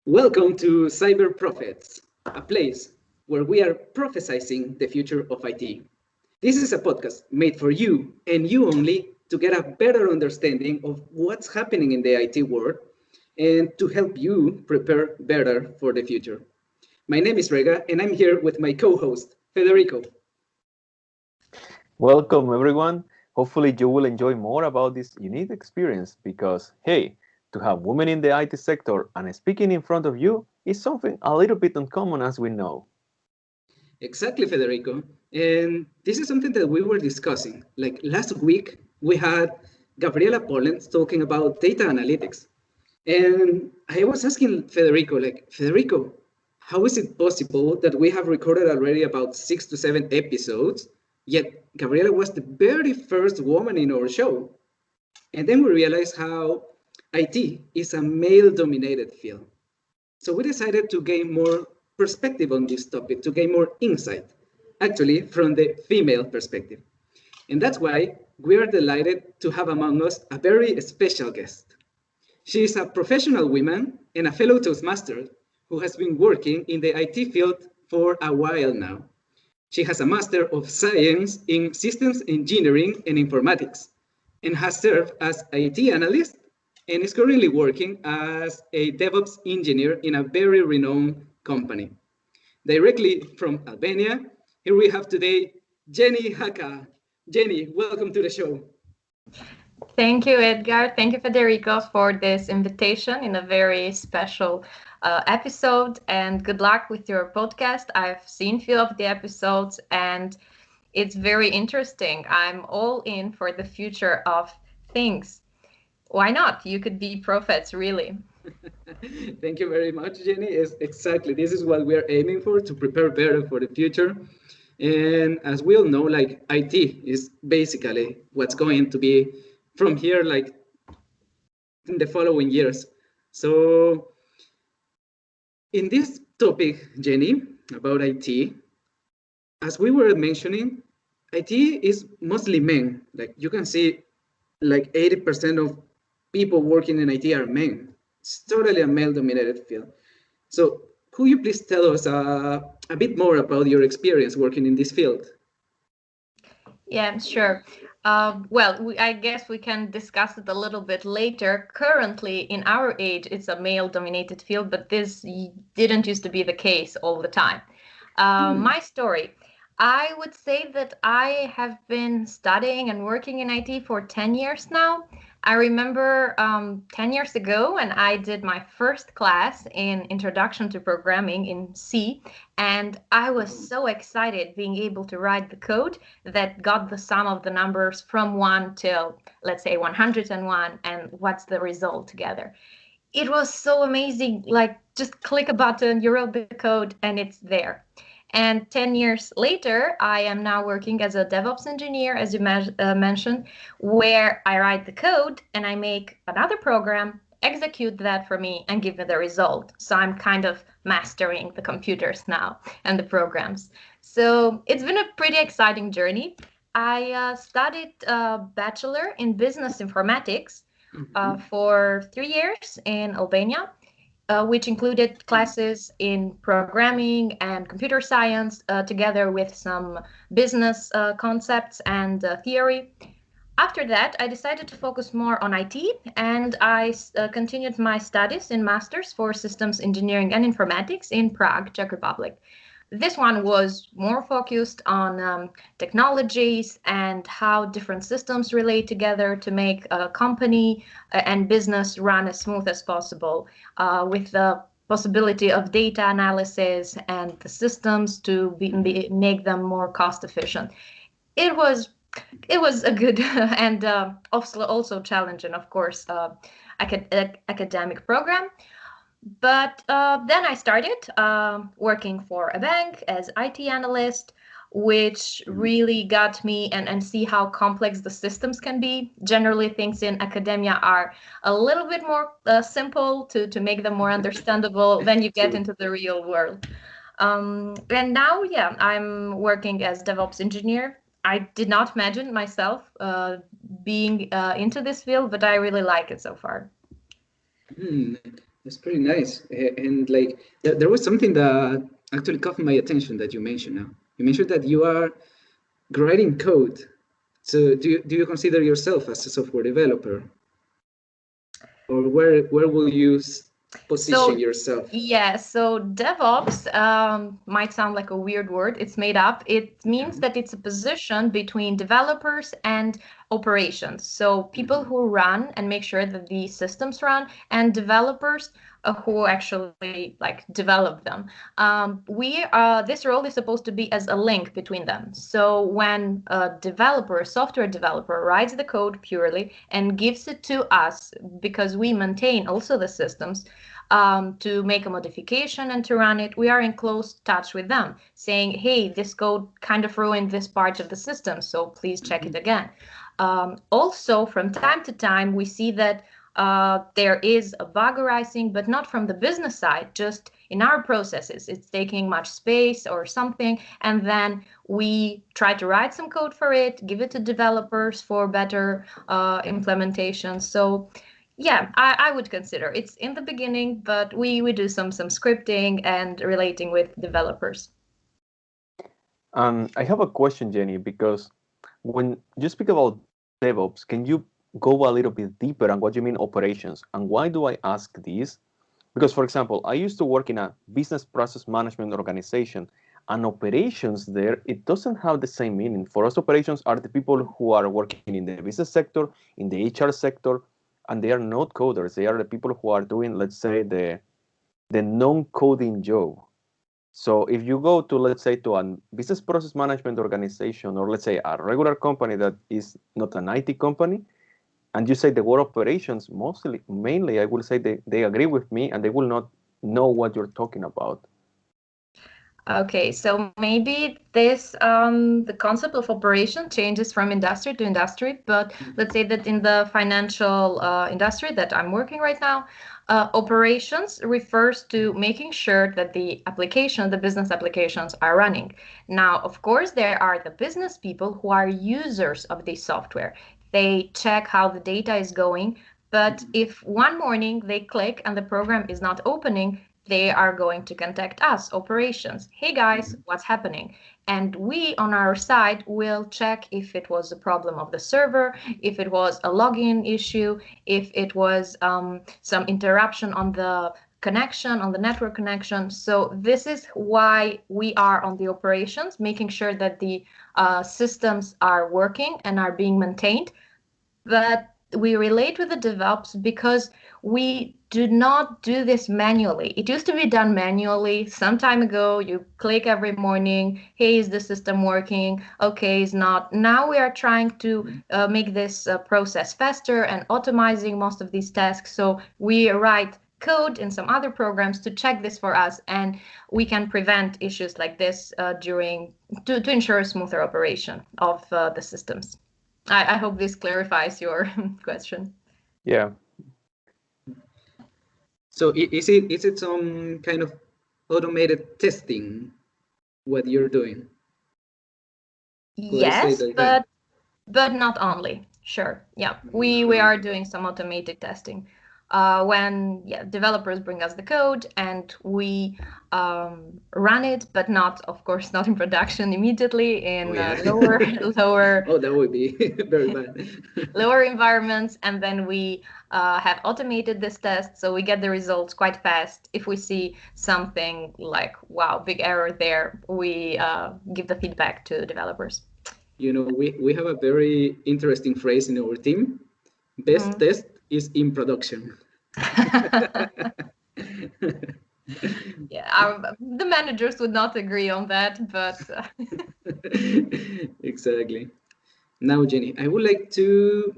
Welcome to Cyber Prophets, a place where we are prophesizing the future of IT. This is a podcast made for you and you only to get a better understanding of what's happening in the IT world and to help you prepare better for the future. My name is Rega and I'm here with my co-host, Federico. Welcome, everyone. Hopefully, you will enjoy more about this unique experience because, hey, to have women in the IT sector and speaking in front of you is something a little bit uncommon, as we know. Exactly, Federico. And this is something that we were discussing. Like last week, we had Gabriela Pollens talking about data analytics. And I was asking Federico, Federico, how is it possible that we have recorded already about 6 to 7 episodes, yet Gabriela was the very first woman in our show? And then we realized how IT is a male dominated field. So we decided to gain more perspective on this topic, to gain more insight, actually from the female perspective. And that's why we are delighted to have among us a very special guest. She is a professional woman and a fellow Toastmaster who has been working in the IT field for a while now. She has a Master of Science in Systems Engineering and Informatics and has served as IT analyst and is currently working as a DevOps engineer in a very renowned company. Directly from Albania, here we have today Xheni Haka. Xheni, welcome to the show. Thank you, Edgar. Thank you, Federico, for this invitation in a very special episode. And good luck with your podcast. I've seen a few of the episodes and it's very interesting. I'm all in for the future of things. Why not? You could be prophets, really. Thank you very much, Jenny. Exactly, this is what we're aiming for, to prepare better for the future. And as we all know, like IT is basically what's going to be from here, like in the following years. So in this topic, Jenny, about IT, as we were mentioning, IT is mostly men. Like you can see, like 80% of people working in IT are men. It's totally a male-dominated field. So could you please tell us a bit more about your experience working in this field? Yeah, sure. I guess we can discuss it a little bit later. Currently, in our age, it's a male-dominated field, but this didn't used to be the case all the time. My story. I would say that I have been studying and working in IT for 10 years now. I remember 10 years ago when I did my first class in Introduction to Programming in C, and I was so excited being able to write the code that got the sum of the numbers from 1 till, let's say, 101, and what's the result together. It was so amazing, like just click a button, you wrote the code, and it's there. And 10 years later, I am now working as a DevOps engineer, as you mentioned, where I write the code and I make another program, execute that for me, and give me the result. So I'm kind of mastering the computers now and the programs. So it's been a pretty exciting journey. I studied a bachelor in business informatics for 3 years in Albania, which included classes in programming and computer science, together with some business concepts and theory. After that, I decided to focus more on IT, and I continued my studies in Masters for Systems Engineering and Informatics in Prague, Czech Republic. This one was more focused on technologies and how different systems relate together to make a company and business run as smooth as possible, with the possibility of data analysis and the systems to make them more cost efficient. It was a good and also challenging, of course, academic program. But then I started working for a bank as IT analyst, which really got me and see how complex the systems can be. Generally, things in academia are a little bit more simple to make them more understandable when you get into the real world. And now, yeah, I'm working as DevOps engineer. I did not imagine myself being into this field, but I really like it so far. That's pretty nice. And like there was something that actually caught my attention that you mentioned now. You mentioned that you are writing code. So do you consider yourself as a software developer? Or where will you position yourself? Yeah, so DevOps might sound like a weird word. It's made up. It means that it's a position between developers and operations. So people who run and make sure that the systems run, and developers who actually like develop them. This role is supposed to be as a link between them. So when a software developer, writes the code purely and gives it to us, because we maintain also the systems, to make a modification and to run it, we are in close touch with them, saying, hey, this code kind of ruined this part of the system, so please check it again. Also, from time to time, we see that there is a bug arising, but not from the business side, just in our processes. It's taking much space or something, and then we try to write some code for it, give it to developers for better implementation. So yeah, I would consider it's in the beginning, but we do some scripting and relating with developers. I have a question, Xheni, because when you speak about DevOps, can you go a little bit deeper on what you mean operations? And why do I ask this? Because, for example, I used to work in a business process management organization, and operations there, it doesn't have the same meaning. For us, operations are the people who are working in the business sector, in the HR sector, and they are not coders. They are the people who are doing, let's say, the non-coding job. So if you go to, let's say, to a business process management organization, or let's say a regular company that is not an IT company, and you say the word operations, mainly, I will say they agree with me and they will not know what you're talking about. Okay, so maybe this the concept of operation changes from industry to industry, but let's say that in the financial industry that I'm working right now, operations refers to making sure that the business applications are running. Now, of course, there are the business people who are users of the software. They check how the data is going, but if one morning they click and the program is not opening, they are going to contact us, operations. Hey guys, what's happening? And we on our side will check if it was a problem of the server, if it was a login issue, if it was some interruption on the connection, on the network connection. So this is why we are on the operations, making sure that the systems are working and are being maintained. But we relate with the DevOps because we do not do this manually. It used to be done manually some time ago. You click every morning, hey, is the system working? Okay, it's not. Now we are trying to make this process faster and optimizing most of these tasks. So we write code in some other programs to check this for us, and we can prevent issues like this to ensure a smoother operation of the systems. I hope this clarifies your question. Yeah. So is it some kind of automated testing what you're doing? Yes, but not only. Sure. Yeah, we are doing some automated testing. When developers bring us the code and we run it, but not, of course, not in production immediately, in lower oh, that would be very bad. lower environments, and then we have automated this test, so we get the results quite fast. If we see something like, wow, big error there, we give the feedback to developers. You know, we have a very interesting phrase in our team. Best test is in production. Yeah, the managers would not agree on that, but exactly. Now, Xheni, I would like to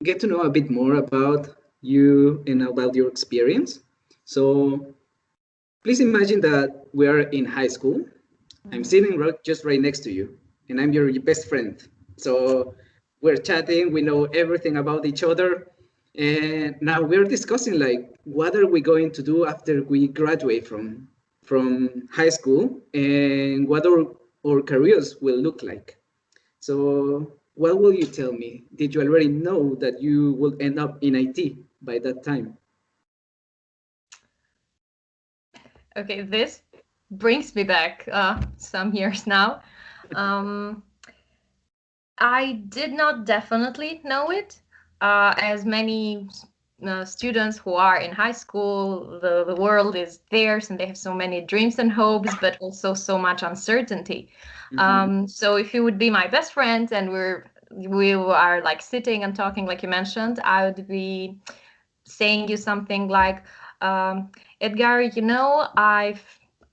get to know a bit more about you and about your experience. So please imagine that we are in high school. I'm sitting just right next to you, and I'm your best friend. So we're chatting, we know everything about each other. And now we're discussing like, what are we going to do after we graduate from high school, and what our careers will look like. So what will you tell me? Did you already know that you will end up in IT by that time? Okay, this brings me back some years now. I did not definitely know it, as many students who are in high school, the world is theirs and they have so many dreams and hopes, but also so much uncertainty. So if you would be my best friend and we are like sitting and talking like you mentioned, I would be saying you something like, Edgar, you know, I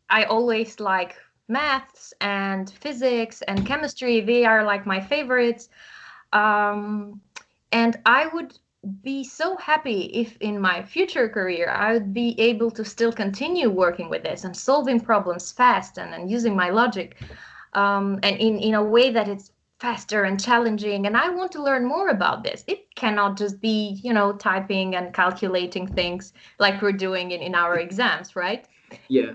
always like maths and physics and chemistry. They are like my favorites. And I would be so happy if in my future career I would be able to still continue working with this and solving problems fast and using my logic, and in a way that it's faster and challenging. And I want to learn more about this. It cannot just be, you know, typing and calculating things like we're doing in our exams, right? Yeah.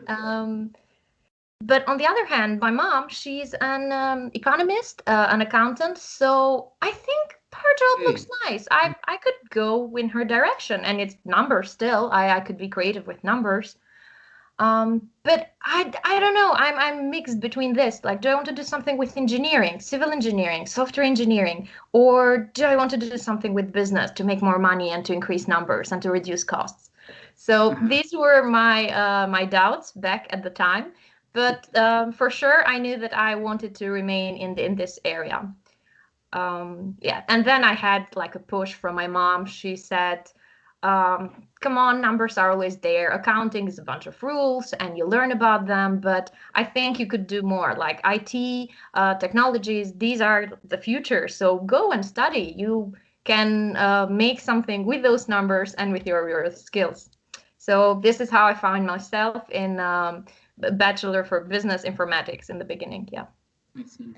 But on the other hand, my mom, she's an economist, an accountant. So I think her job looks nice. I could go in her direction, and it's numbers still. I could be creative with numbers. But I don't know. I'm mixed between this. Like, do I want to do something with engineering, civil engineering, software engineering, or do I want to do something with business to make more money and to increase numbers and to reduce costs? So these were my doubts back at the time. But for sure, I knew that I wanted to remain in this area. Yeah, and then I had like a push from my mom. She said, come on, numbers are always there. Accounting is a bunch of rules and you learn about them, but I think you could do more. Like IT, technologies, these are the future. So go and study. You can make something with those numbers and with your skills. So this is how I found myself in Bachelor for Business Informatics in the beginning. Yeah. I see.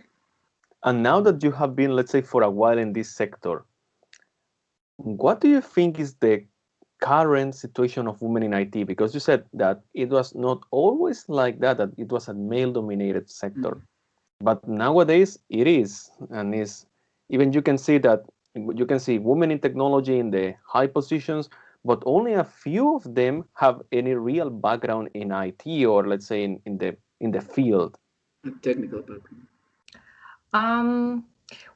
And now that you have been, let's say, for a while in this sector, what do you think is the current situation of women in IT? Because you said that it was not always like that it was a male-dominated sector. But nowadays it is, and is even you can see women in technology in the high positions, but only a few of them have any real background in IT, or let's say in the field. A technical background.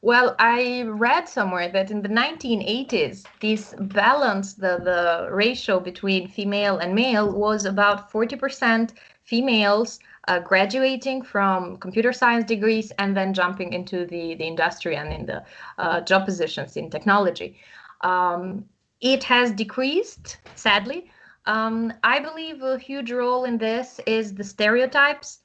Well, I read somewhere that in the 1980s, this balance, the ratio between female and male was about 40% females graduating from computer science degrees and then jumping into the industry and in the job positions in technology. It has decreased, sadly. I believe a huge role in this is the stereotypes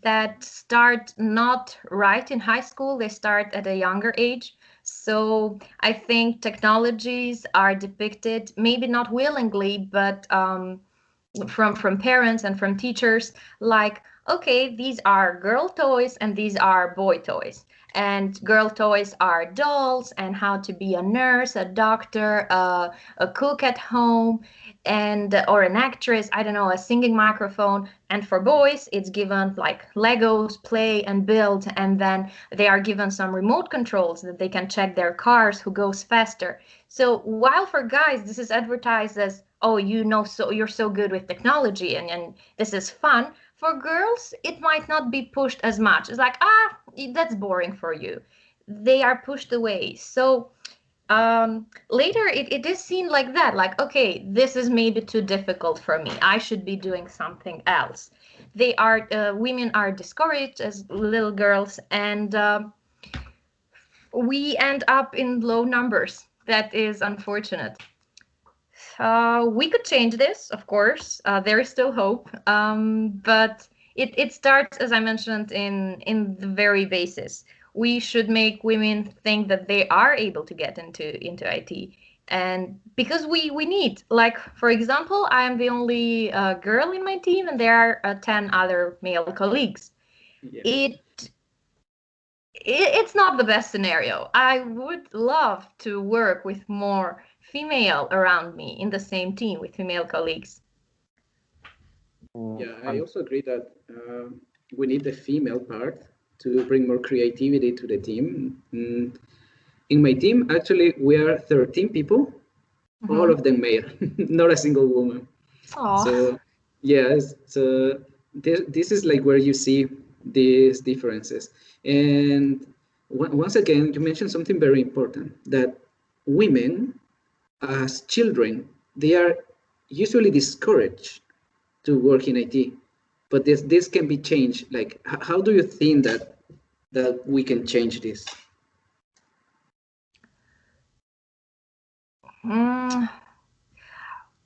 that start not right in high school. They start at a younger age. So I think technologies are depicted, maybe not willingly, but from parents and from teachers, like, okay, these are girl toys and these are boy toys. And girl toys are dolls and how to be a nurse, a doctor, a cook at home, and or an actress, I don't know, a singing microphone. And for boys, it's given like Legos, play and build, and then they are given some remote controls that they can check their cars, who goes faster. So while for guys, this is advertised as, oh, you know, so you're so good with technology and this is fun. For girls, it might not be pushed as much. It's like, that's boring for you. They are pushed away. So later it is seen like that, like, okay, this is maybe too difficult for me. I should be doing something else. They are women are discouraged as little girls, and we end up in low numbers. That is unfortunate. We could change this, of course. There is still hope, but it starts, as I mentioned, in the very basis. We should make women think that they are able to get into IT, and because we need, like, for example, I am the only girl in my team, and there are 10 other male colleagues. Yeah. It's not the best scenario. I would love to work with more female around me in the same team with female colleagues. Yeah, I also agree that we need the female part to bring more creativity to the team. In my team, actually, we are 13 people, all of them male, not a single woman. Aww. So Yes, so this is like where you see these differences. And once again, you mentioned something very important, that women as children, they are usually discouraged to work in IT. But this can be changed. Like, how do you think that we can change this?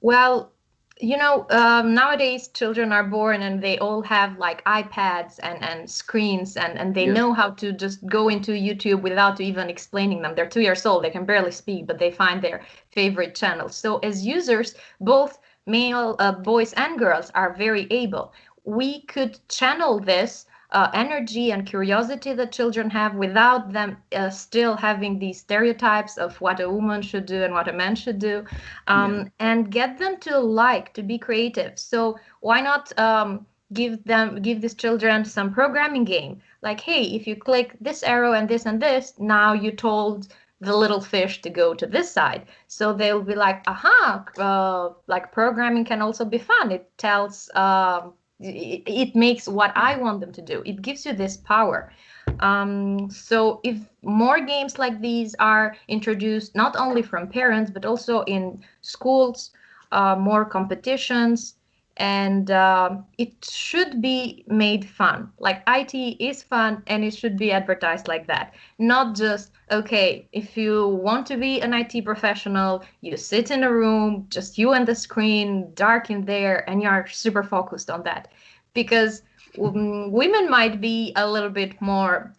Well, nowadays children are born and they all have like iPads and screens and they Yeah. know how to just go into YouTube without even explaining them. They're 2 years old, they can barely speak, but they find their favorite channels. So as users, both male boys and girls are very able. We could channel this energy and curiosity that children have without them still having these stereotypes of what a woman should do and what a man should do, and get them to be creative. So why not give these children some programming game, like, hey, if you click this arrow and this, now you told the little fish to go to this side. So they'll be like, aha, like programming can also be fun. It tells it makes what I want them to do. It gives you this power. So if more games like these are introduced, not only from parents, but also in schools, more competitions, and it should be made fun. Like IT is fun and it should be advertised like that. Not just, okay, if you want to be an IT professional, you sit in a room, just you and the screen, dark in there, and you're super focused on that. Because women might be a little bit more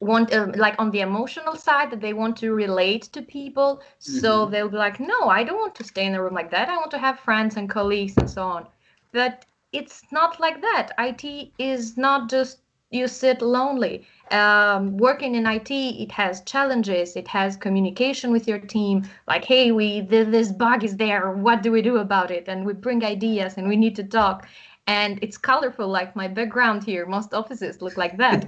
want like on the emotional side, that they want to relate to people, so they'll be like, no, I don't want to stay in a room like that, I want to have friends and colleagues and so on. But it's not like that. IT is not just you sit lonely. Working in IT, it has challenges, it has communication with your team, like, hey, this bug is there, what do we do about it, and we bring ideas and we need to talk. And it's colorful, like my background here, most offices look like that.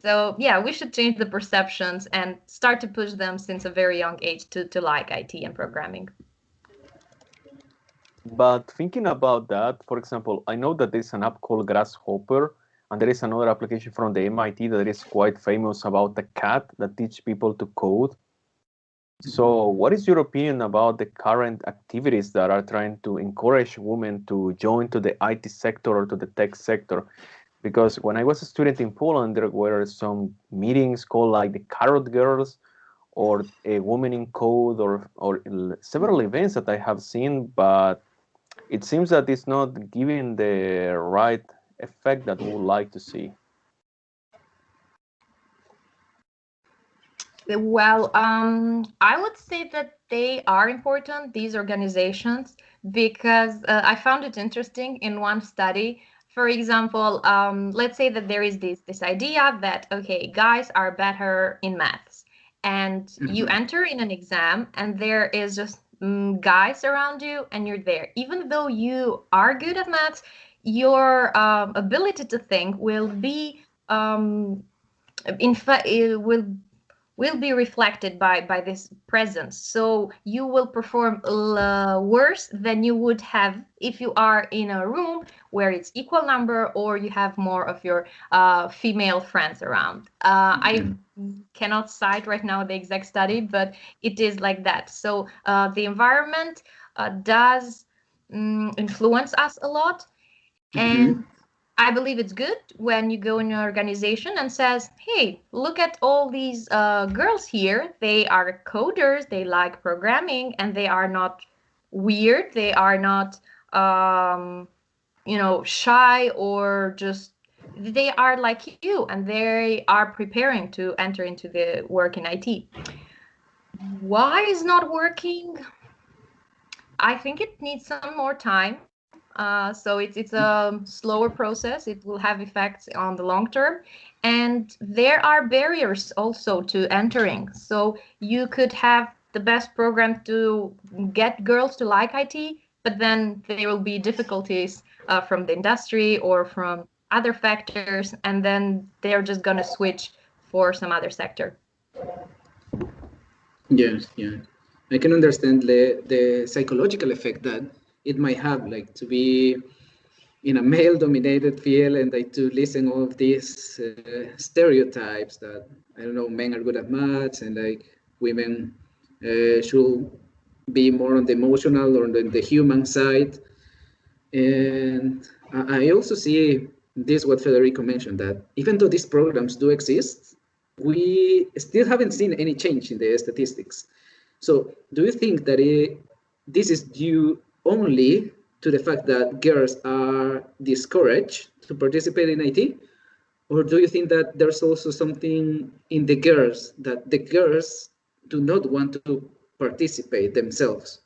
So yeah, we should change the perceptions and start to push them since a very young age to like IT and programming. But thinking about that, for example, I know that there's an app called Grasshopper, and there is another application from the MIT that is quite famous about the cat that teach people to code. So what is your opinion about the current activities that are trying to encourage women to join to the IT sector or to the tech sector? Because when I was a student in Poland, there were some meetings called like the Carrot Girls or a Woman in Code or several events that I have seen, but it seems that it's not giving the right effect that we would like to see. Well, I would say that they are important, these organizations, because I found it interesting in one study. For example, let's say that there is this idea that, okay, guys are better in maths, and you enter in an exam, and there is just guys around you, and you're there. Even though you are good at maths, your ability to think will be, in fact, it will be reflected by this presence. So you will perform worse than you would have if you are in a room where it's equal number, or you have more of your female friends around. I cannot cite right now the exact study, but it is like that. So the environment does influence us a lot. And I believe it's good when you go in an organization and says, hey, look at all these girls here. They are coders, they like programming, and they are not weird. They are not, shy, or just, they are like you, and they are preparing to enter into the work in IT. Why is not working? I think it needs some more time. So it's a slower process. It will have effects on the long term. And there are barriers also to entering. So you could have the best program to get girls to like IT, but then there will be difficulties from the industry or from other factors, and then they're just going to switch for some other sector. Yes, yeah. I can understand the psychological effect that it might have, like to be in a male-dominated field and like to listen all of these stereotypes that I don't know, men are good at maths and like women should be more on the emotional or on the human side. And I also see this what Federico mentioned, that even though these programs do exist, we still haven't seen any change in the statistics. So do you think that this is due only to the fact that girls are discouraged to participate in IT? Or do you think that there's also something in the girls that the girls do not want to participate themselves?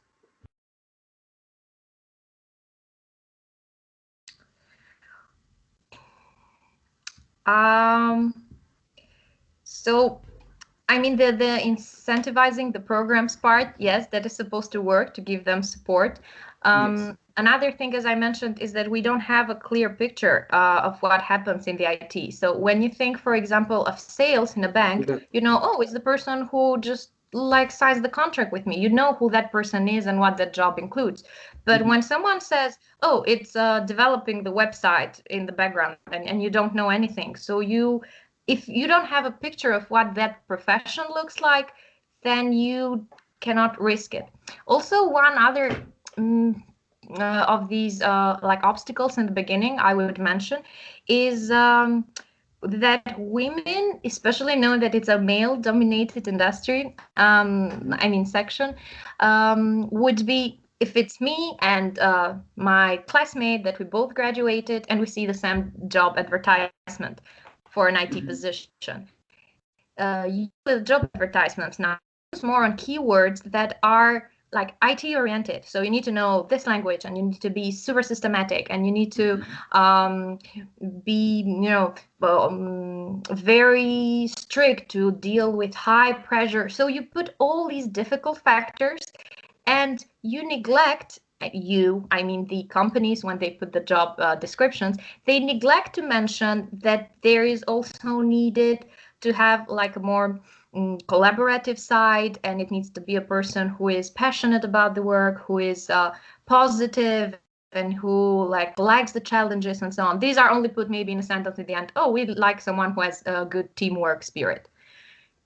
So I mean, the incentivizing the programs part, yes, that is supposed to work to give them support. Yes. Another thing, as I mentioned, is that we don't have a clear picture of what happens in the IT. So when you think, for example, of sales in a bank, Yeah. you know, oh, it's the person who just like signs the contract with me. You know who that person is and what that job includes. But when someone says, oh, it's developing the website in the background and you don't know anything, so if you don't have a picture of what that profession looks like, then you cannot risk it. Also, one other of these like obstacles in the beginning I would mention is that women, especially know that it's a male-dominated industry, I mean section, would be, if it's me and my classmate that we both graduated and we see the same job advertisement for an IT position. With job advertisements now, use more on keywords that are like IT oriented. So you need to know this language and you need to be super systematic and you need to be, very strict to deal with high pressure. So you put all these difficult factors and you neglect I mean the companies, when they put the job descriptions, they neglect to mention that there is also needed to have like a more collaborative side, and it needs to be a person who is passionate about the work, who is positive, and who like likes the challenges and so on. These are only put maybe in a sentence at the end. Oh, we like someone who has a good teamwork spirit.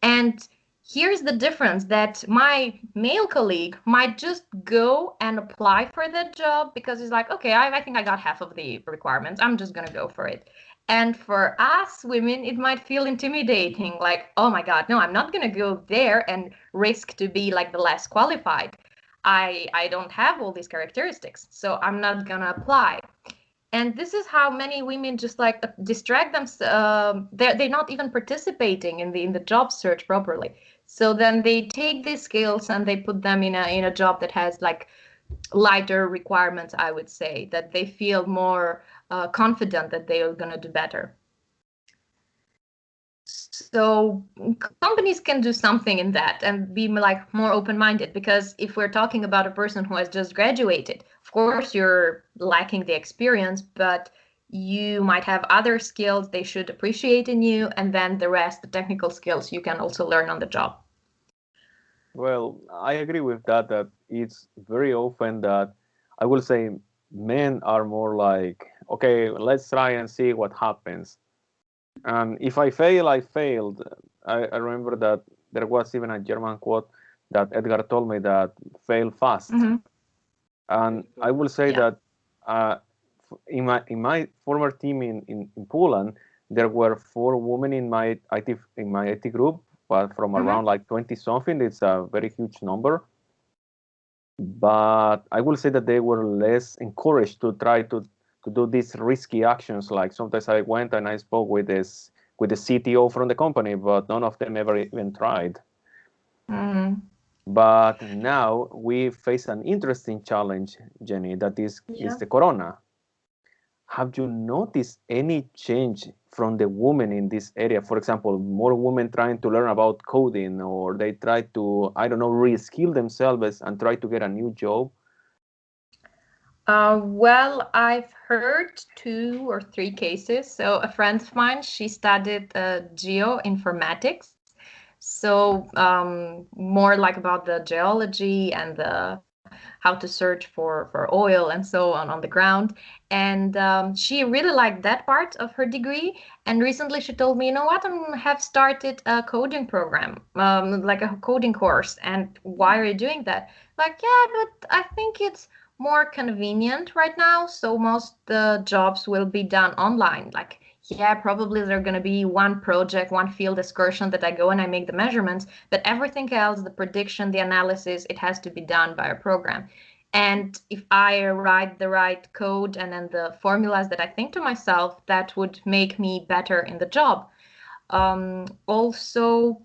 And here's the difference, that my male colleague might just go and apply for that job because he's like, okay, I think I got half of the requirements. I'm just going to go for it. And for us women, it might feel intimidating, like, oh my God, no, I'm not going to go there and risk to be like the less qualified. I don't have all these characteristics, so I'm not going to apply. And this is how many women just like distract themselves. They're not even participating in the job search properly. So then they take these skills and they put them in a job that has like lighter requirements, I would say, that they feel more confident that they are going to do better. So companies can do something in that and be like more open-minded, because if we're talking about a person who has just graduated, of course you're lacking the experience, but you might have other skills they should appreciate in you, and then the rest, the technical skills, you can also learn on the job. Well, I agree with that, that it's very often that I will say men are more like, okay, let's try and see what happens. And if I fail, I failed. I remember that there was even a German quote that Edgar told me, that fail fast. And I will say that in my former team in Poland, there were 4 women in my IT group, but from around like 20 something. It's a very huge number. But I will say that they were less encouraged to try to do these risky actions. Like sometimes I went and I spoke with the CTO from the company, but none of them ever even tried. But now we face an interesting challenge, Xheni, that is the corona. Have you noticed any change from the women in this area? For example, more women trying to learn about coding, or they try to, I don't know, reskill themselves and try to get a new job? Well, I've heard 2 or 3 cases. So a friend of mine, she studied geoinformatics. So more like about the geology and the how to search for oil and so on the ground. And she really liked that part of her degree. And recently she told me, you know what, I have started a coding program, like a coding course. And why are you doing that? Like, yeah, but I think it's more convenient right now. So most the jobs will be done online. Like, yeah, probably there going to be one project, one field excursion that I go and I make the measurements, but everything else, the prediction, the analysis, it has to be done by a program. And if I write the right code and then the formulas that I think to myself, that would make me better in the job. Also,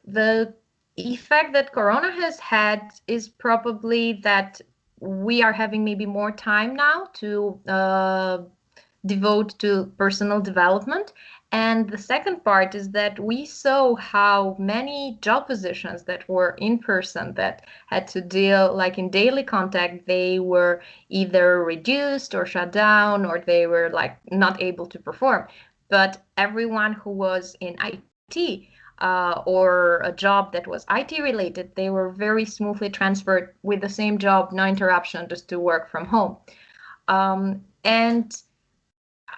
the effect that Corona has had is probably that we are having maybe more time now to devote to personal development. And the second part is that we saw how many job positions that were in person that had to deal like in daily contact, they were either reduced or shut down, or they were like not able to perform. But everyone who was in IT or a job that was IT related, they were very smoothly transferred with the same job, no interruption, just to work from home. And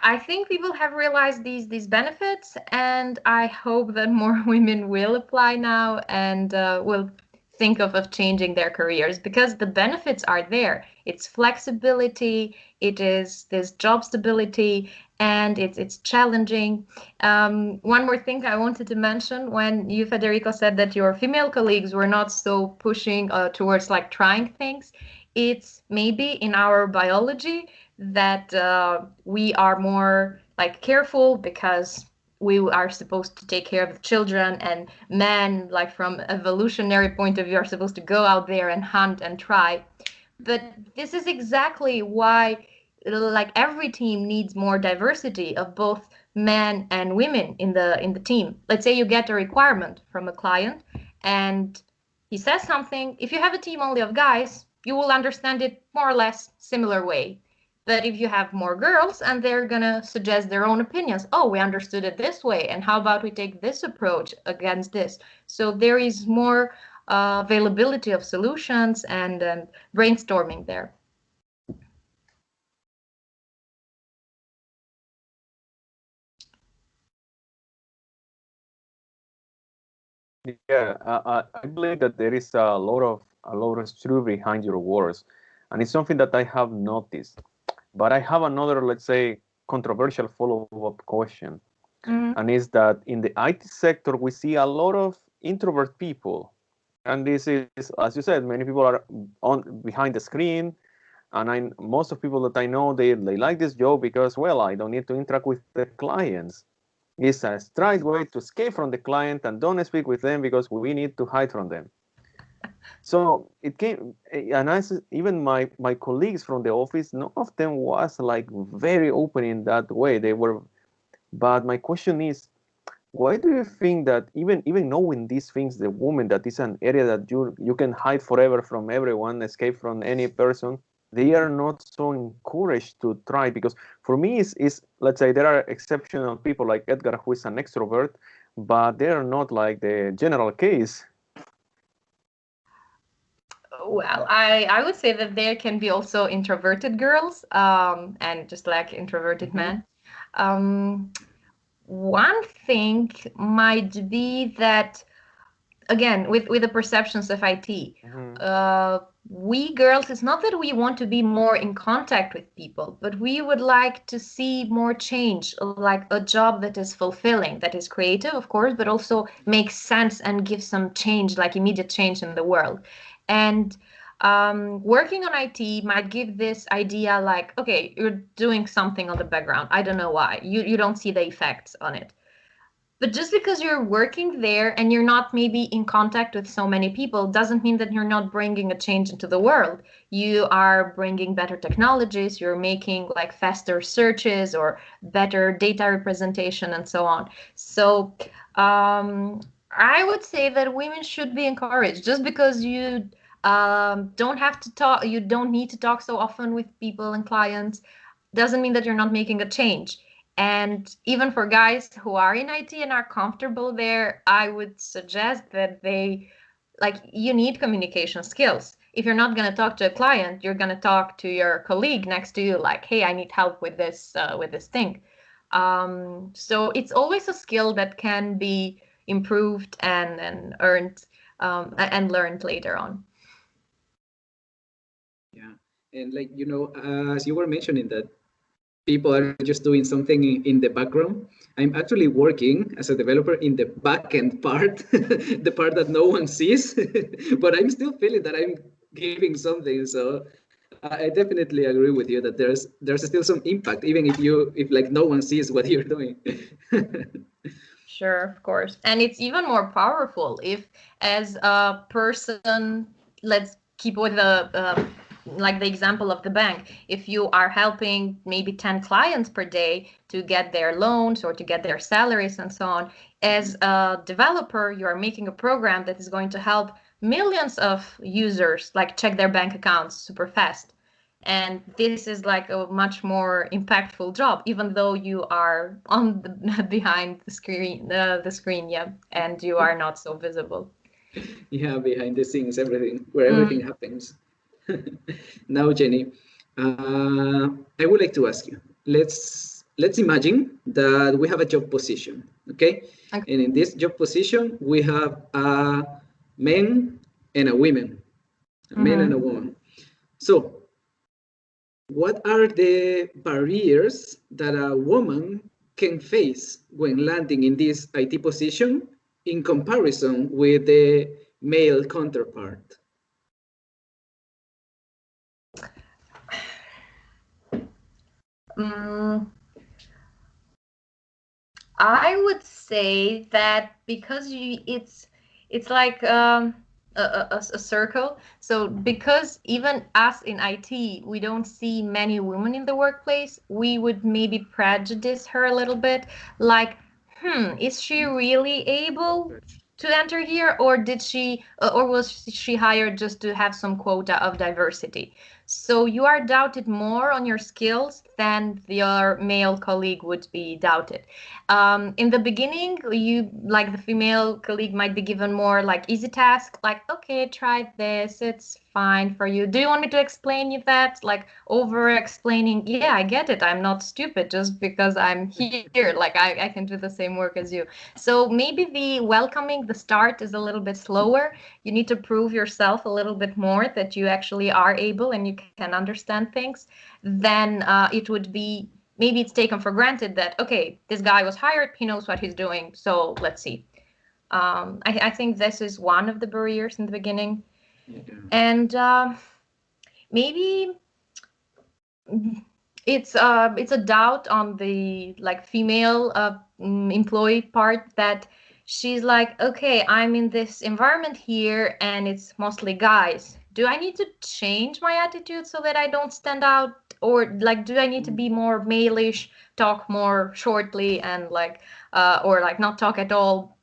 I think people have realized these benefits, and I hope that more women will apply now and will think of changing their careers, because the benefits are there. It's flexibility, it is this job stability, and it's challenging. One more thing I wanted to mention, when you, Federico, said that your female colleagues were not so pushing towards like trying things, it's maybe in our biology that we are more like careful because we are supposed to take care of the children, and men, like from evolutionary point of view, are supposed to go out there and hunt and try. But this is exactly why like every team needs more diversity of both men and women in the team. Let's say you get a requirement from a client and he says something. If you have a team only of guys, you will understand it more or less similar way. But if you have more girls and they're going to suggest their own opinions, oh, we understood it this way, and how about we take this approach against this? So there is more availability of solutions and brainstorming there. Yeah, I believe that there is a lot of truth behind your words, and it's something that I have noticed. But I have another, let's say, controversial follow-up question, and is that in the IT sector we see a lot of introvert people, and this is, as you said, many people are on behind the screen, and most of people that I know they like this job because, well, I don't need to interact with the clients. It's a straight way to escape from the client and don't speak with them because we need to hide from them. So it came, and even my colleagues from the office, none of them was like very open in that way. They were, but my question is, why do you think that even knowing these things, the woman, that is an area that you can hide forever from everyone, escape from any person, they are not so encouraged to try? Because for me, is let's say there are exceptional people like Edgar, who is an extrovert, but they are not like the general case. Well, I would say that there can be also introverted girls and just like introverted men. One thing might be that, again, with the perceptions of IT, we girls, it's not that we want to be more in contact with people, but we would like to see more change, like a job that is fulfilling, that is creative, of course, but also makes sense and gives some change, like immediate change in the world. And working on IT might give this idea like, okay, you're doing something on the background. I don't know why. You don't see the effects on it. But just because you're working there and you're not maybe in contact with so many people doesn't mean that you're not bringing a change into the world. You are bringing better technologies, you're making like faster searches or better data representation and so on. So I would say that women should be encouraged. Just because you don't have to talk, you don't need to talk so often with people and clients, doesn't mean that you're not making a change. And even for guys who are in IT and are comfortable there, I would suggest that you need communication skills. If you're not going to talk to a client, you're going to talk to your colleague next to you, like, hey, I need help with this thing. So it's always a skill that can be improved and earned and learned later on. Yeah, and as you were mentioning that people are just doing something in the background. I'm actually working as a developer in the backend part, the part that no one sees, but I'm still feeling that I'm giving something. So I definitely agree with you that there's still some impact, even if like no one sees what you're doing. Sure, of course. And it's even more powerful if, as a person, let's keep with the example of the bank. If you are helping maybe 10 clients per day to get their loans or to get their salaries and so on, as a developer, you are making a program that is going to help millions of users like check their bank accounts super fast. And this is like a much more impactful job, even though you are on behind the screen, yeah, and you are not so visible. Yeah, behind the scenes, everything, where everything happens. Now, Xheni, I would like to ask you. Let's imagine that we have a job position, okay? Okay. And in this job position, we have a man and a woman, a man and a woman. So, what are the barriers that a woman can face when landing in this IT position in comparison with the male counterpart? I would say that because it's like a circle. So because even us in IT, we don't see many women in the workplace, we would maybe prejudice her a little bit. Like, is she really able to enter here, or or was she hired just to have some quota of diversity? So you are doubted more on your skills than your male colleague would be doubted. In the beginning, the female colleague might be given more like easy task, like, okay, try this, it's fine for you. Do you want me to explain you that? Like over explaining, yeah, I get it. I'm not stupid just because I'm here. Like I can do the same work as you. So maybe the start is a little bit slower. You need to prove yourself a little bit more that you actually are able and you can understand things. Then it would be, maybe it's taken for granted that, okay, this guy was hired, he knows what he's doing, so let's see. I think this is one of the barriers in the beginning. And maybe it's a doubt on the female employee part, that she's like, okay, I'm in this environment here and it's mostly guys. Do I need to change my attitude so that I don't stand out? Or do I need to be more male-ish, talk more shortly and or not talk at all?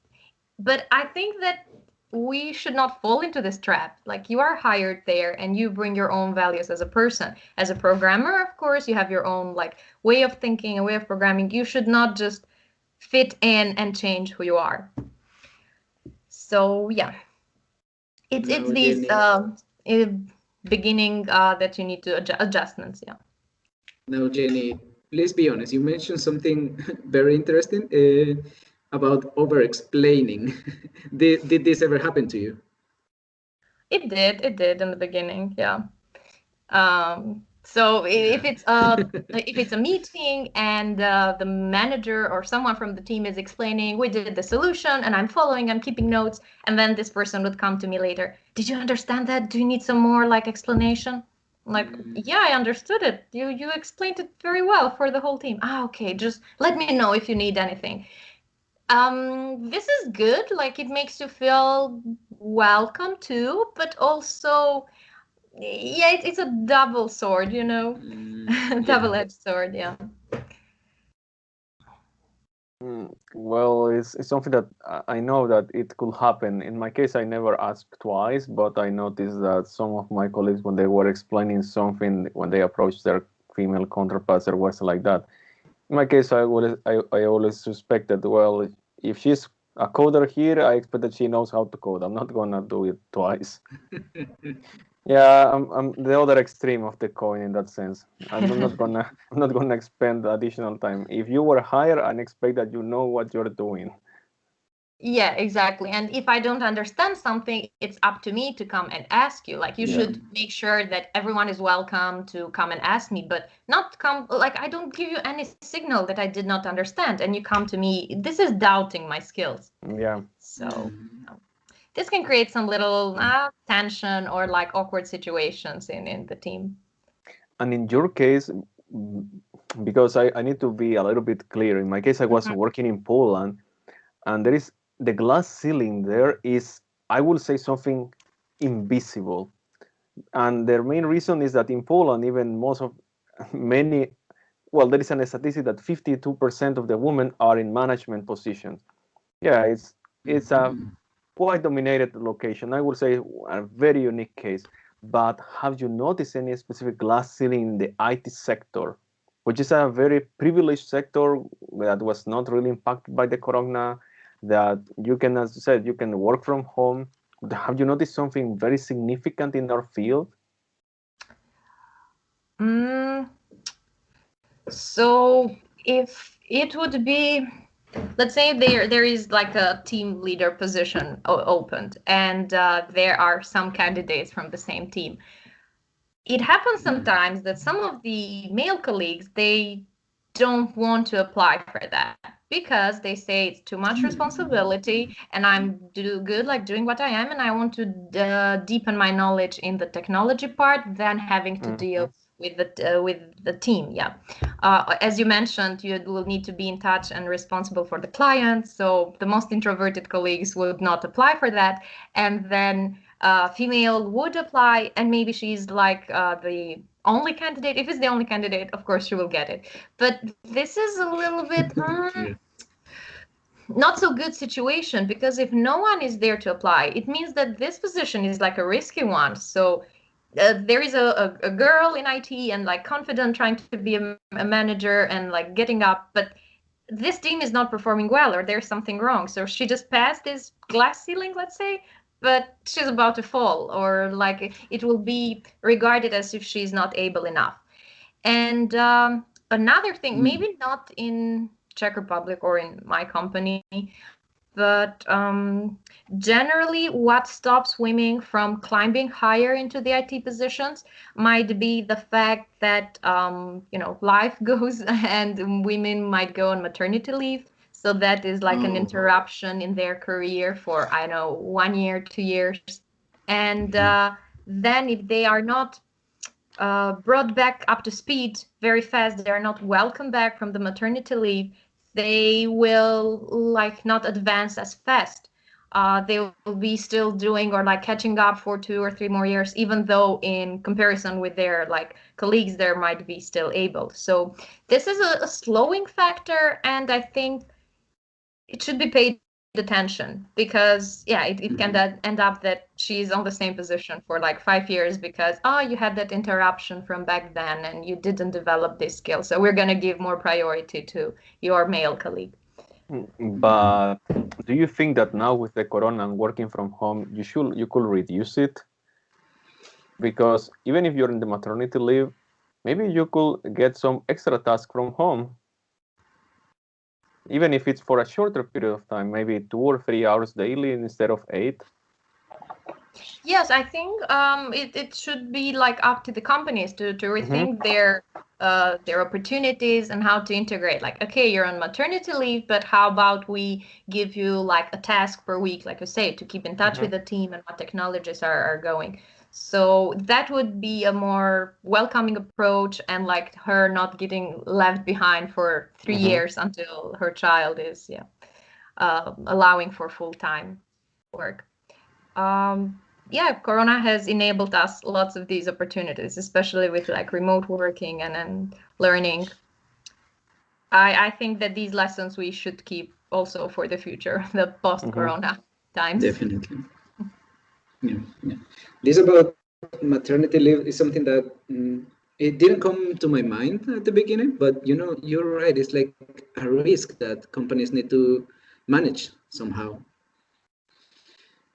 But I think that we should not fall into this trap. Like, you are hired there and you bring your own values as a person. As a programmer, of course, you have your own way of thinking, a way of programming. You should not just fit in and change who you are. So yeah, it's these beginning that you need to adjustments. Yeah. Now, Xheni, please be honest. You mentioned something very interesting about over-explaining. Did this ever happen to you? It did in the beginning, yeah. So if it's a meeting and the manager or someone from the team is explaining, we did the solution and I'm following, I'm keeping notes, and then this person would come to me later. Did you understand that? Do you need some more explanation? Yeah, I understood it. You explained it very well for the whole team. Okay, just let me know if you need anything. This is good. It makes you feel welcome too, but also, yeah, it's a double sword, double-edged sword, yeah. Well, it's something that I know that it could happen. In my case, I never asked twice, but I noticed that some of my colleagues, when they were explaining something, when they approached their female counterparts or was like that, In my case, I always suspect that, well, if she's a coder here, I expect that she knows how to code. I'm not gonna do it twice. Yeah, I'm the other extreme of the coin in that sense. I'm not gonna expend additional time. If you were hired, I expect that you know what you're doing. Yeah, exactly. And if I don't understand something, it's up to me to come and ask you. Like, you should make sure that everyone is welcome to come and ask me, but not come, like, I don't give you any signal that I did not understand. And you come to me, this is doubting my skills. Yeah. So this can create some little tension or like awkward situations in the team. And in your case, because I need to be a little bit clear. In my case, I was working in Poland, and there is the glass ceiling there is, I will say, something invisible. And the main reason is that in Poland, even well, there is a statistic that 52% of the women are in management positions. Yeah, it's a quite dominated location. I would say a very unique case. But have you noticed any specific glass ceiling in the IT sector, which is a very privileged sector that was not really impacted by the corona, that you can, as you said, you can work from home? Have you noticed something very significant in our field? So if it would be, let's say there is like a team leader position opened, and there are some candidates from the same team. It happens sometimes that some of the male colleagues, they don't want to apply for that because they say it's too much responsibility, and I'm good like doing what I am, and I want to deepen my knowledge in the technology part than having to deal with the team. Yeah, as you mentioned, you will need to be in touch and responsible for the client. So the most introverted colleagues would not apply for that, and then female would apply, and maybe she's like the only candidate. If it's the only candidate, of course she will get it. But this is a little bit not so good situation, because if no one is there to apply, it means that this position is like a risky one. So there is a girl in IT and like confident trying to be a manager and like getting up, but this team is not performing well, or there's something wrong. So she just passed this glass ceiling, let's say, but she's about to fall, or like it will be regarded as if she's not able enough. And another thing, maybe not in Czech Republic or in my company, but generally what stops women from climbing higher into the IT positions might be the fact that life goes and women might go on maternity leave. So that is like an interruption in their career for, I don't know, 1 year, 2 years. And then if they are not brought back up to speed very fast, they are not welcome back from the maternity leave, they will like not advance as fast. They will be still doing or like catching up for 2 or 3 more years, even though in comparison with their like colleagues, they might be still able. So this is a slowing factor, and I think it should be paid attention, because it can end up that she's on the same position for like 5 years because you had that interruption from back then and you didn't develop this skill, so we're going to give more priority to your male colleague. But do you think that now with the corona and working from home, you could reduce it? Because even if you're in the maternity leave, maybe you could get some extra tasks from home, even if it's for a shorter period of time, maybe 2 or 3 hours daily instead of 8. Yes, I think it should be like up to the companies to rethink their opportunities and how to integrate. Like, okay, you're on maternity leave, but how about we give you like a task per week, like you say, to keep in touch with the team and what technologies are going. So that would be a more welcoming approach, and like her not getting left behind for 3 years until her child is allowing for full-time work. Corona has enabled us lots of these opportunities, especially with like remote working and learning. I think that these lessons we should keep also for the future, the post-corona times. Definitely. Yeah. This about maternity leave is something that It didn't come to my mind at the beginning, but you're right. It's like a risk that companies need to manage somehow.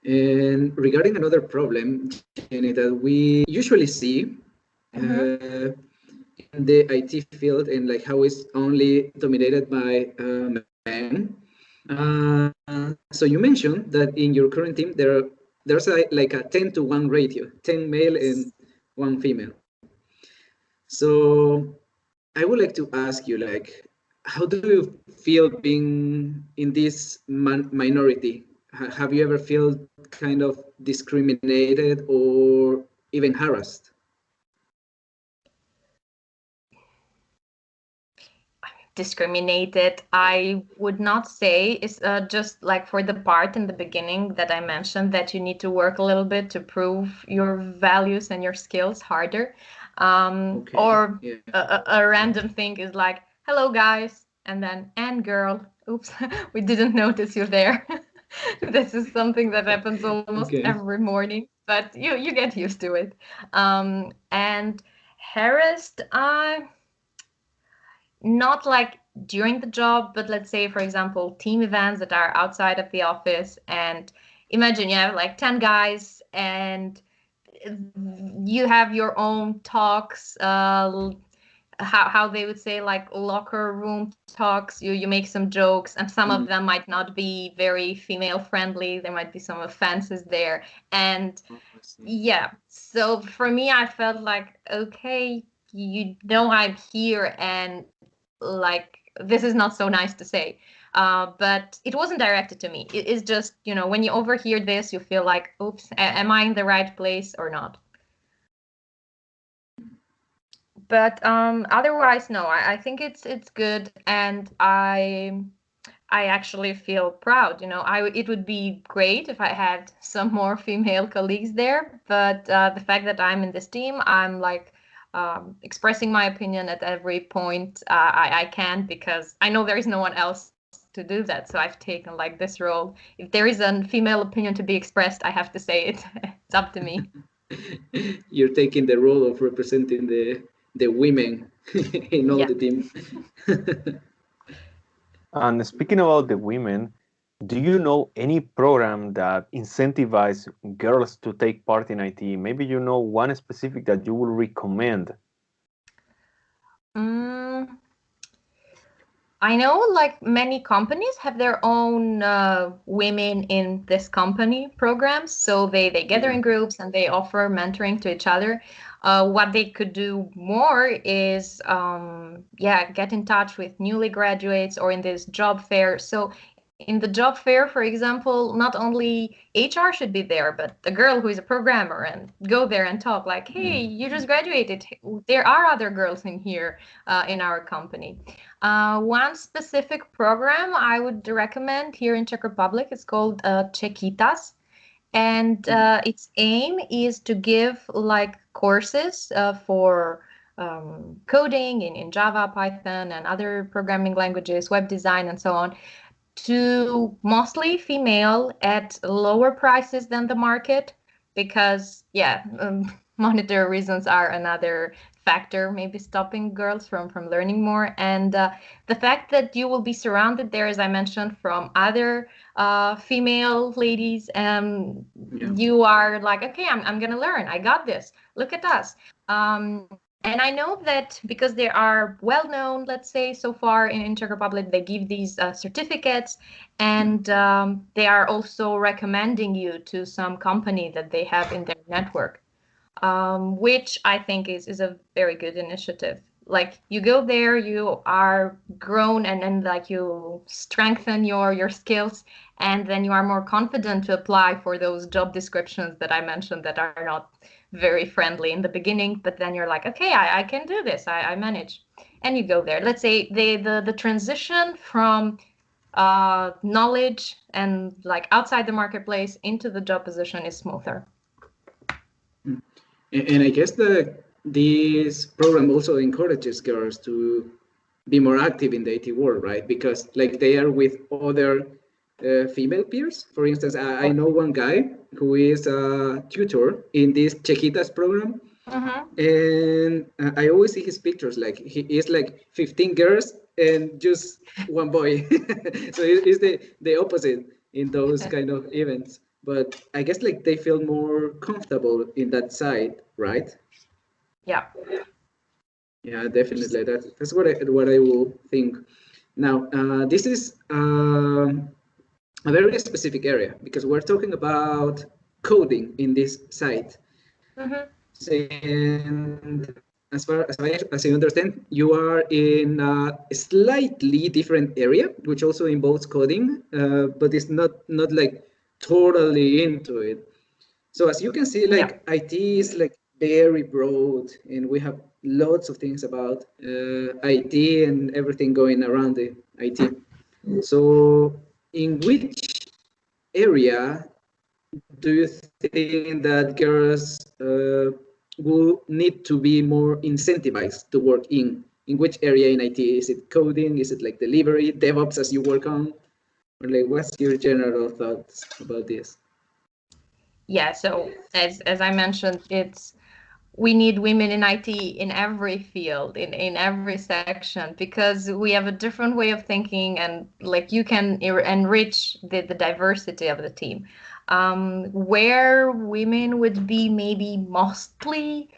And regarding another problem, Jenny, that we usually see in the IT field, and like how it's only dominated by men. So you mentioned that in your current team there's like a 10-to-1 ratio, 10 male and 1 female. So I would like to ask you, like, how do you feel being in this minority? Have you ever felt kind of discriminated or even harassed? Discriminated, I would not say. It's just like for the part in the beginning that I mentioned, that you need to work a little bit to prove your values and your skills harder. Okay, Or yeah. a random thing is like, hello guys, and then, and girl, oops, we didn't notice you there. This is something that happens almost Okay. every morning, but you get used to it. And harassed, not like during the job, but let's say, for example, team events that are outside of the office. And imagine you have like 10 guys and you have your own talks, how they would say, like locker room talks. You make some jokes, and some of them might not be very female friendly. There might be some offenses there. And yeah, so for me, I felt like, okay, I'm here, and like this is not so nice to say, but it wasn't directed to me. It is just, when you overhear this, you feel like, oops, am I in the right place or not? But otherwise, no, I think it's good, and I actually feel proud. It would be great if I had some more female colleagues there, but the fact that I'm in this team, I'm like expressing my opinion at every point I can, because I know there is no one else to do that. So I've taken like this role. If there is a female opinion to be expressed, I have to say it. It's up to me. You're taking the role of representing the women in all the team. And speaking about the women, do you know any program that incentivizes girls to take part in IT? Maybe you know one specific that you will recommend. I know like many companies have their own women in this company programs. So they gather in groups and they offer mentoring to each other. What they could do more is, get in touch with newly graduates or in this job fair. So in the job fair, for example, not only HR should be there, but the girl who is a programmer, and go there and talk like, hey, you just graduated. There are other girls in here in our company. One specific program I would recommend here in Czech Republic is called Czechitas. And its aim is to give like courses for coding in Java, Python, and other programming languages, web design, and so on, to mostly female at lower prices than the market, because monetary reasons are another factor maybe stopping girls from learning more. And the fact that you will be surrounded there, as I mentioned, from other female ladies, and you are like, okay, I'm gonna learn, I got this, look at us. And I know that because they are well known, let's say, so far in Czech Republic, they give these certificates, and they are also recommending you to some company that they have in their network, which I think is a very good initiative. Like, you go there, you are grown, and then like you strengthen your skills, and then you are more confident to apply for those job descriptions that I mentioned that are not very friendly in the beginning, but then you're like, okay, I can do this, I manage, and you go there. Let's say the transition from knowledge and like outside the marketplace into the job position is smoother. And I guess that this program also encourages girls to be more active in the IT world, right? Because like they are with other female peers. For instance, I know one guy who is a tutor in this Czechitas program, And I always see his pictures, like he is like 15 girls and just one boy. So it's the opposite in those kind of events. But I guess like they feel more comfortable in that side, right? Yeah. Yeah, definitely. That's what I will think. Now, this is a very specific area because we're talking about coding in this site. Mm-hmm. And as I understand, you are in a slightly different area, which also involves coding, but it's not like totally into it. So as you can see, Yeah. like IT is like very broad, and we have lots of things about IT and everything going around the IT. So in which area do you think that girls will need to be more incentivized to work in? In which area in IT? Is it coding? Is it like delivery, DevOps as you work on? Or like what's your general thoughts about this? Yeah, so as I mentioned, we need women in IT in every field, in every section, because we have a different way of thinking, and like you can enrich the diversity of the team. Where women would be maybe mostly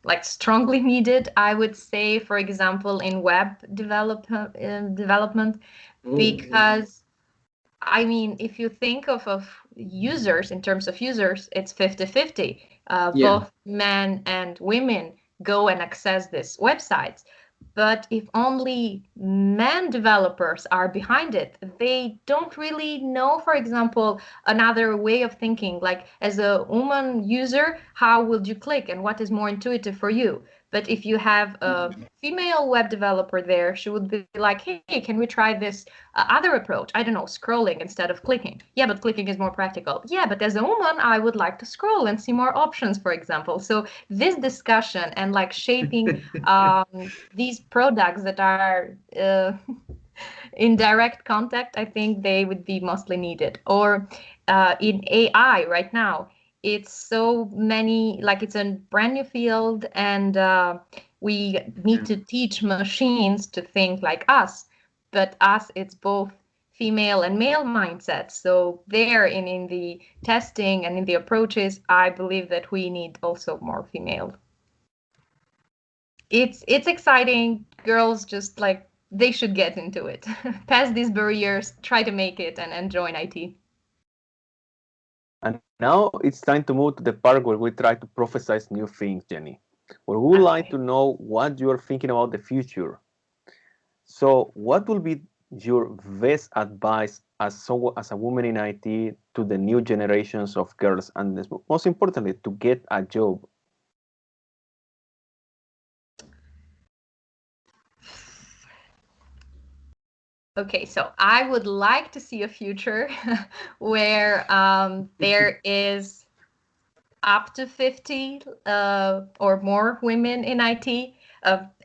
like strongly needed, I would say, for example, in web development, because I mean, if you think of users in terms of users, it's 50-50. Yeah. Both men and women go and access these websites. But if only men developers are behind it, they don't really know, for example, another way of thinking. Like as a woman user, how would you click and what is more intuitive for you? But if you have a female web developer there, she would be like, hey, can we try this other approach? I don't know, scrolling instead of clicking. Yeah, but clicking is more practical. Yeah, but as a woman, I would like to scroll and see more options, for example. So this discussion and like shaping these products that are in direct contact, I think they would be mostly needed. Or in AI right now, it's so many, like it's a brand new field, and we need to teach machines to think like us. But us, it's both female and male mindsets. So there in the testing and in the approaches, I believe that we need also more female. It's exciting. Girls just like they should get into it. Pass these barriers, try to make it, and join IT. And now it's time to move to the part where we try to prophesize new things, Jenny. Where we would like to know what you are thinking about the future. So, what will be your best advice as a woman in IT to the new generations of girls, and most importantly, to get a job? Okay, so I would like to see a future where there is up to 50 or more women in IT.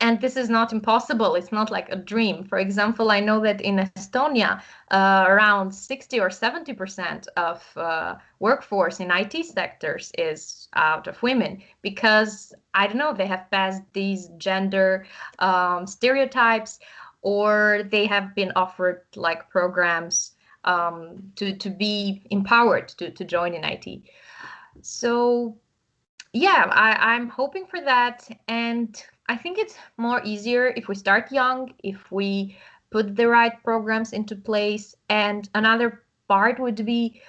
And this is not impossible. It's not like a dream. For example, I know that in Estonia, around 60 or 70% of workforce in IT sectors is out of women because, I don't know, they have passed these gender stereotypes, or they have been offered like programs to be empowered to join in IT. So yeah, I'm hoping for that. And I think it's more easier if we start young, if we put the right programs into place. And another part would be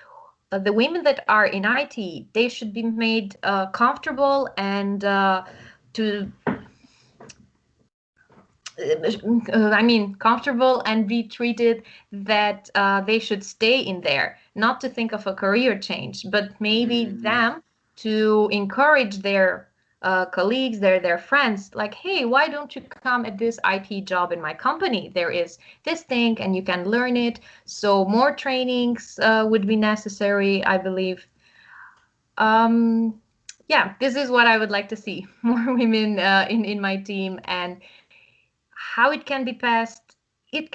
the women that are in IT, they should be made comfortable and to comfortable and be treated that they should stay in there, not to think of a career change, but maybe them to encourage their colleagues, their friends, like, hey, why don't you come at this IT job in my company? There is this thing and you can learn it. So more trainings would be necessary, I believe. Yeah, this is what I would like to see. More women in my team. And how it can be passed, it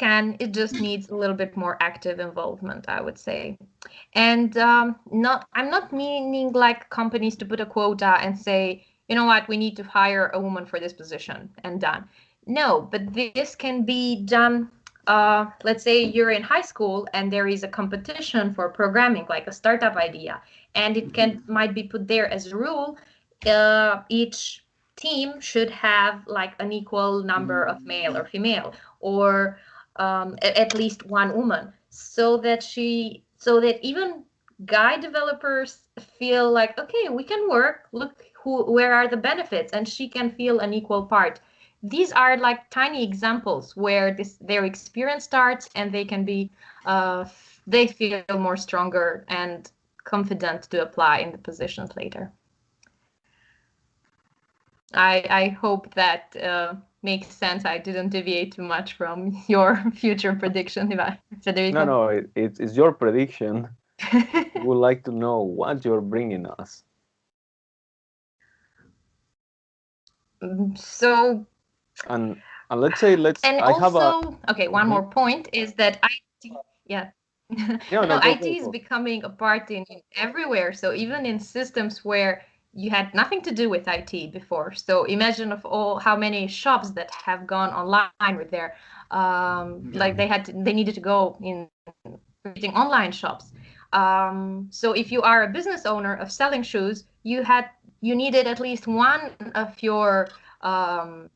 just needs a little bit more active involvement, I would say. And I'm not meaning like companies to put a quota and say you know what, we need to hire a woman for this position and done. No, but this can be done. Let's say you're in high school and there is a competition for programming, like a startup idea, and it might be put there as a rule. Each team should have like an equal number of male or female, or at least one woman, so that even guy developers feel like, okay, we can work. Look, where are the benefits, and she can feel an equal part. These are like tiny examples where their experience starts, and they can be they feel more stronger and confident to apply in the positions later. I hope that makes sense. I didn't deviate too much from your future prediction, Federico. No, it's your prediction. We would like to know what you're bringing us. So, and let's say and I also, have okay, one more point is that IT, yeah. No, IT is becoming a part in everywhere. So even in systems where you had nothing to do with IT before. So imagine how many shops that have gone online with their like they needed to go in creating online shops. So if you are a business owner of selling shoes, you needed at least one of your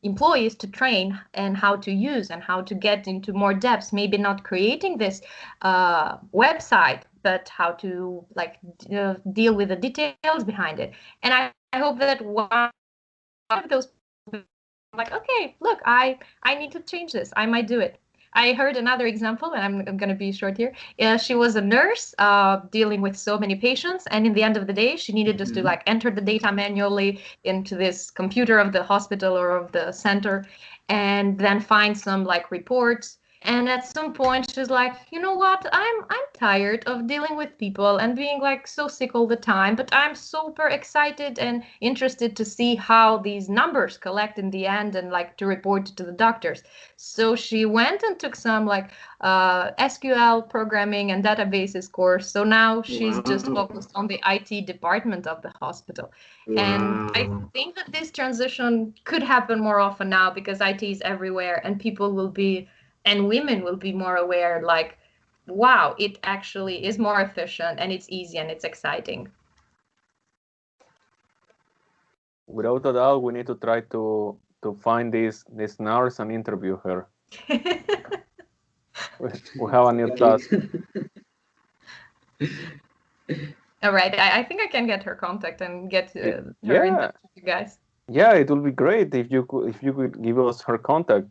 employees to train and how to use and how to get into more depths. Maybe not creating this website, but how to deal with the details behind it. And I hope that one of those, like, okay, look, I need to change this. I might do it. I heard another example, and I'm going to be short here. She was a nurse dealing with so many patients, and in the end of the day, she needed just to like enter the data manually into this computer of the hospital or of the center, and then find some like reports. And at some point, she's like, you know what? I'm tired of dealing with people and being like so sick all the time. But I'm super excited and interested to see how these numbers collect in the end and like to report to the doctors. So she went and took some like SQL programming and databases course. So now she's just focused on the IT department of the hospital. And I think that this transition could happen more often now because IT is everywhere and people will be, and women will be more aware, like, wow, it actually is more efficient and it's easy and it's exciting. Without a doubt, we need to try to find this nurse and interview her. We have a new task. All right, I think I can get her contact and get her in touch with you guys. Yeah, it will be great if you could give us her contact.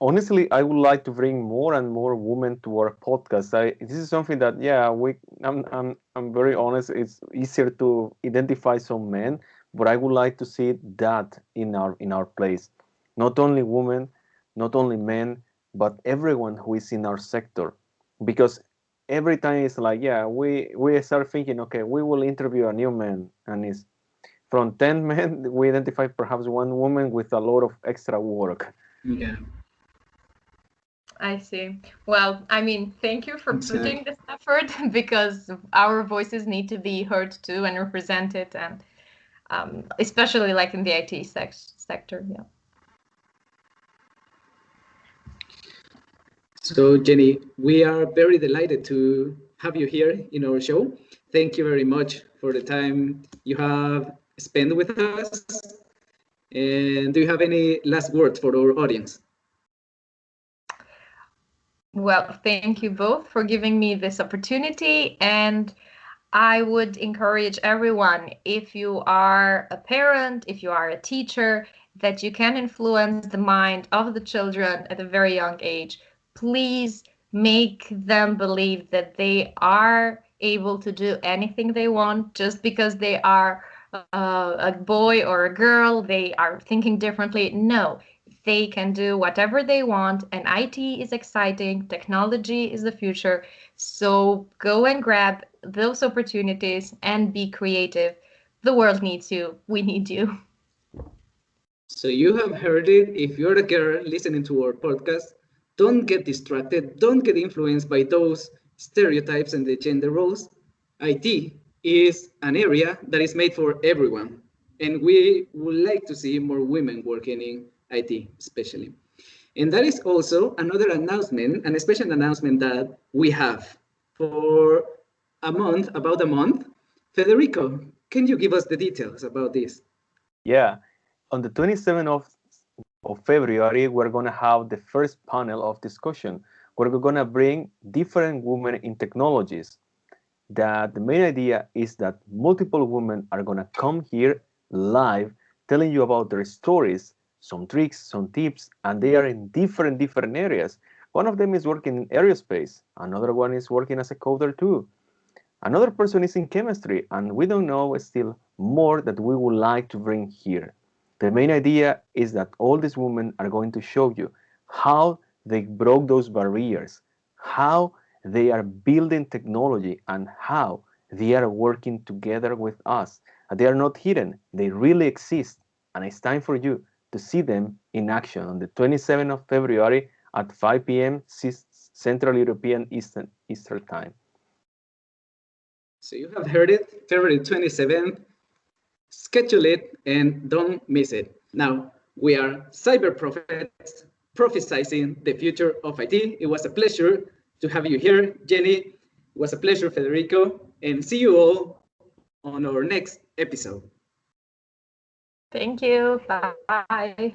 Honestly, I would like to bring more and more women to our podcast. This is something that, I'm very honest. It's easier to identify some men, but I would like to see that in our place. Not only women, not only men, but everyone who is in our sector. Because every time it's like, we start thinking, okay, we will interview a new man, and it's from 10 men, we identify perhaps one woman with a lot of extra work. Yeah. I see. Well, I mean, thank you for putting this effort because our voices need to be heard too and represented, and especially like in the IT sector. Yeah. So, Xheni, we are very delighted to have you here in our show. Thank you very much for the time you have spent with us. And do you have any last words for our audience? Well, thank you both for giving me this opportunity. And I would encourage everyone, if you are a parent, if you are a teacher, that you can influence the mind of the children at a very young age. Please make them believe that they are able to do anything they want just because they are a boy or a girl, they are thinking differently. No, they can do whatever they want, and IT is exciting, technology is the future. So go and grab those opportunities and be creative. The world needs you. We need you. So you have heard it. If you're a girl listening to our podcast, don't get distracted. Don't get influenced by those stereotypes and the gender roles. IT is an area that is made for everyone. And we would like to see more women working in IT, especially. And that is also another announcement, an special announcement that we have for about a month. Federico, can you give us the details about this? Yeah, on the 27th of February, we're going to have the first panel of discussion where we're going to bring different women in technologies. That the main idea is that multiple women are going to come here live telling you about their stories, some tricks, some tips, and they are in different areas. One of them is working in aerospace. Another one is working as a coder too. Another person is in chemistry, and we don't know still more that we would like to bring here. The main idea is that all these women are going to show you how they broke those barriers, how they are building technology, and how they are working together with us. They are not hidden, they really exist, and it's time for you to see them in action on the 27th of February at 5 p.m. Central European Eastern Time. So you have heard it, February 27th. Schedule it and don't miss it. Now, we are cyber prophets prophesizing the future of IT. It was a pleasure to have you here, Xheni. It was a pleasure, Federico, and see you all on our next episode. Thank you. Bye.